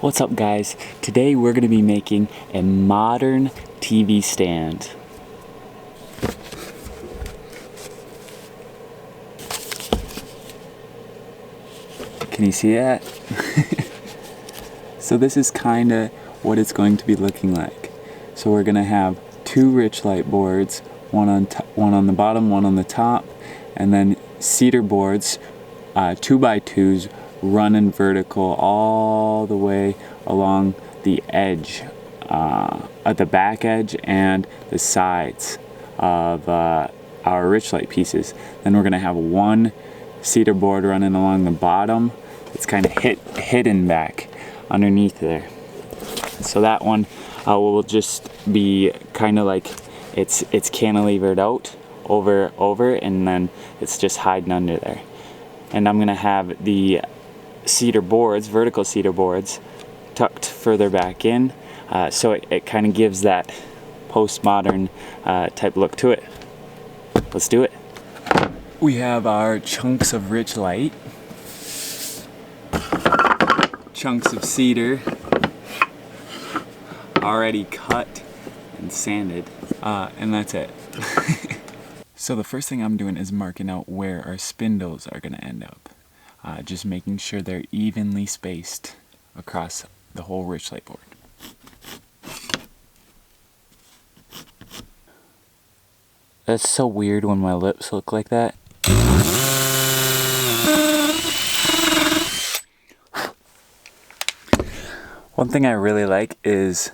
What's up guys? Today we're going to be making a modern TV stand. Can you see that? So this is kind of what it's going to be looking like. So we're going to have two Richlight boards, one on the bottom, one on the top, and then cedar boards, 2x2s, running vertical all the way along the edge, at the back edge and the sides of our Richlight pieces. Then we're going to have one cedar board running along the bottom. It's kind of hidden back underneath there. So that one will just be kind of like it's cantilevered out over, and then it's just hiding under there. And I'm going to have the cedar boards, vertical cedar boards, tucked further back in, so it kind of gives that postmodern type look to it. Let's do it. We have our chunks of Richlight, chunks of cedar already cut and sanded, and that's it. So the first thing I'm doing is marking out where our spindles are going to end up. Just making sure they're evenly spaced across the whole Richlight board. That's so weird when my lips look like that. One thing I really like is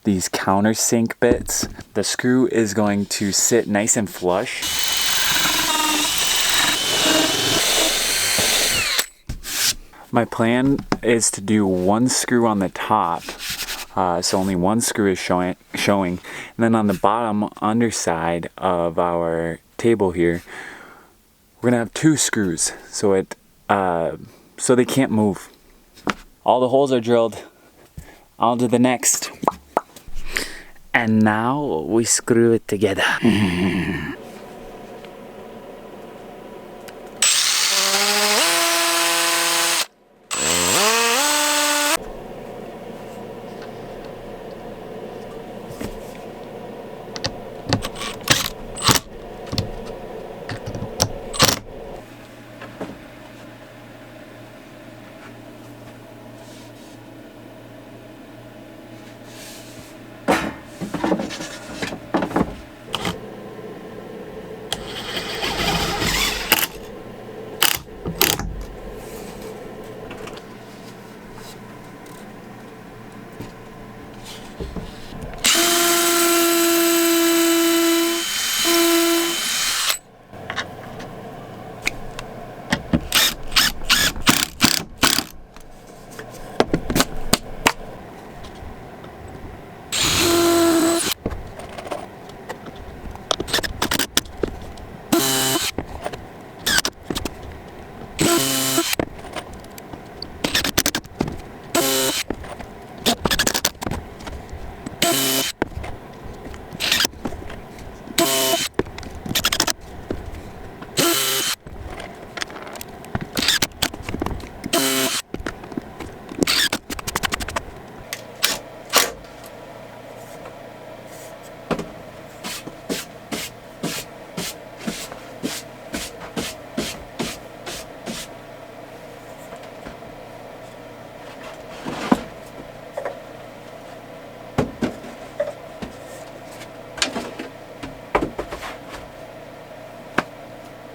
these countersink bits. The screw is going to sit nice and flush. My plan is to do one screw on the top, so only one screw is showing, and then on the bottom underside of our table here, we're gonna have two screws, so so they can't move. All the holes are drilled. On to the next. And now we screw it together.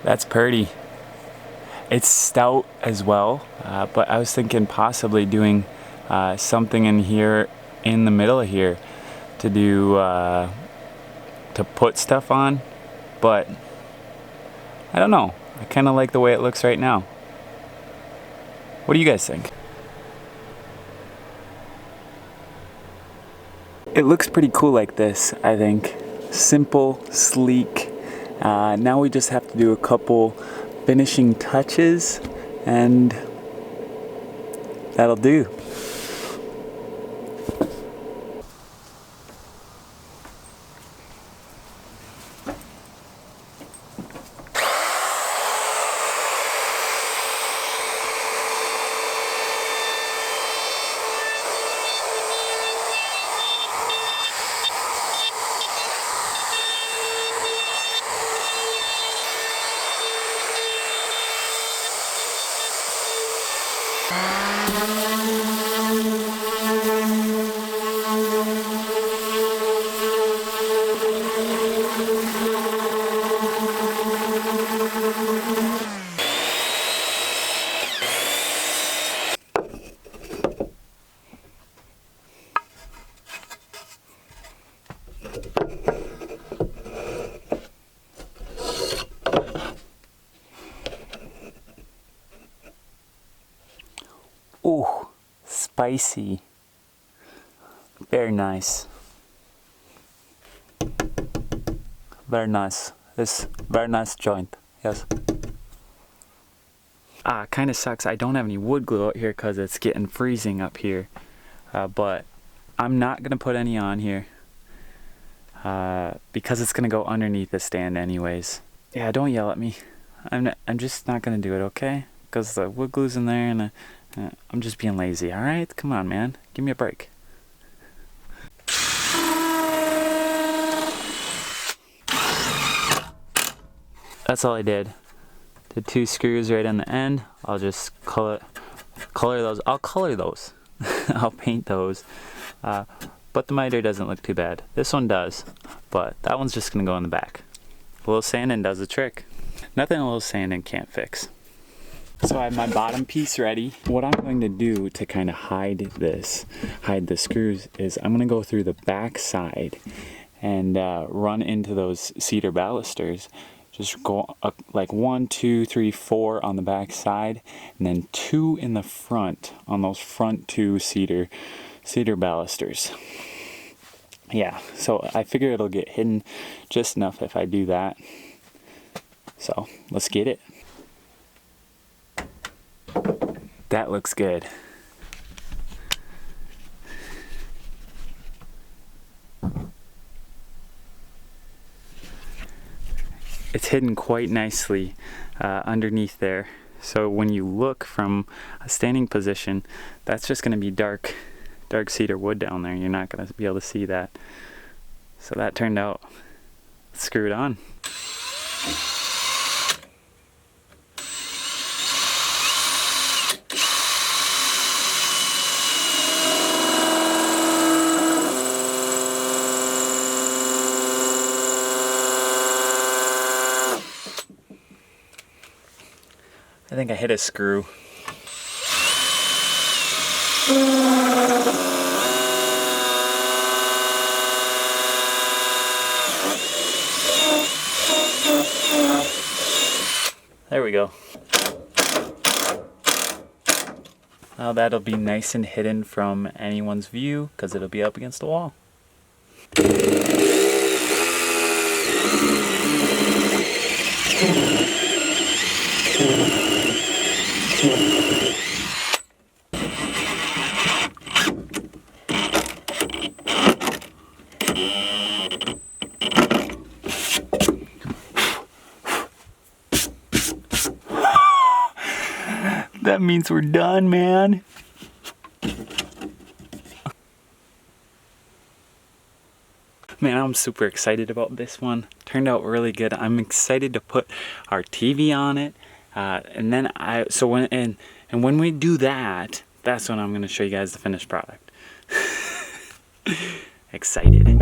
That's pretty. It's stout as well, but I was thinking possibly doing something in here, in the middle of here, to do to put stuff on, but I don't know. I kind of like the way it looks right now. What do you guys think? It looks pretty cool like this, I think. Simple, sleek. Now we just have to do a couple finishing touches, and that'll do. spicy. Very nice. Very nice. It's very nice joint. Yes. Kind of sucks. I don't have any wood glue out here because it's getting freezing up here. But I'm not gonna put any on here because it's gonna go underneath the stand anyways. Yeah, don't yell at me. I'm just not gonna do it, okay? Because the wood glue's in there, and I'm just being lazy. All right, come on, man. Give me a break. That's all I did. The 2 screws right on the end. I'll just color those. I'll color those. I'll paint those. But the miter doesn't look too bad. This one does, but that one's just gonna go in the back. A little sanding does the trick. Nothing a little sanding can't fix. So I have my bottom piece ready. What I'm going to do to kind of hide the screws, is I'm gonna go through the back side and run into those cedar balusters. Just go like 1, 2, 3, 4 on the back side, and then 2 in the front on those front 2 cedar balusters. Yeah, so I figure it'll get hidden just enough if I do that. So let's get it. That looks good. It's hidden quite nicely underneath there. So when you look from a standing position, that's just going to be dark cedar wood down there. You're not going to be able to see that. So that turned out. Let's screw it on. I think I hit a screw. There we go. Now that'll be nice and hidden from anyone's view because it'll be up against the wall. That means we're done, man. Man, I'm super excited about this one. Turned out really good. I'm excited to put our TV on it. And then when we do that, that's when I'm going to show you guys the finished product. Excited.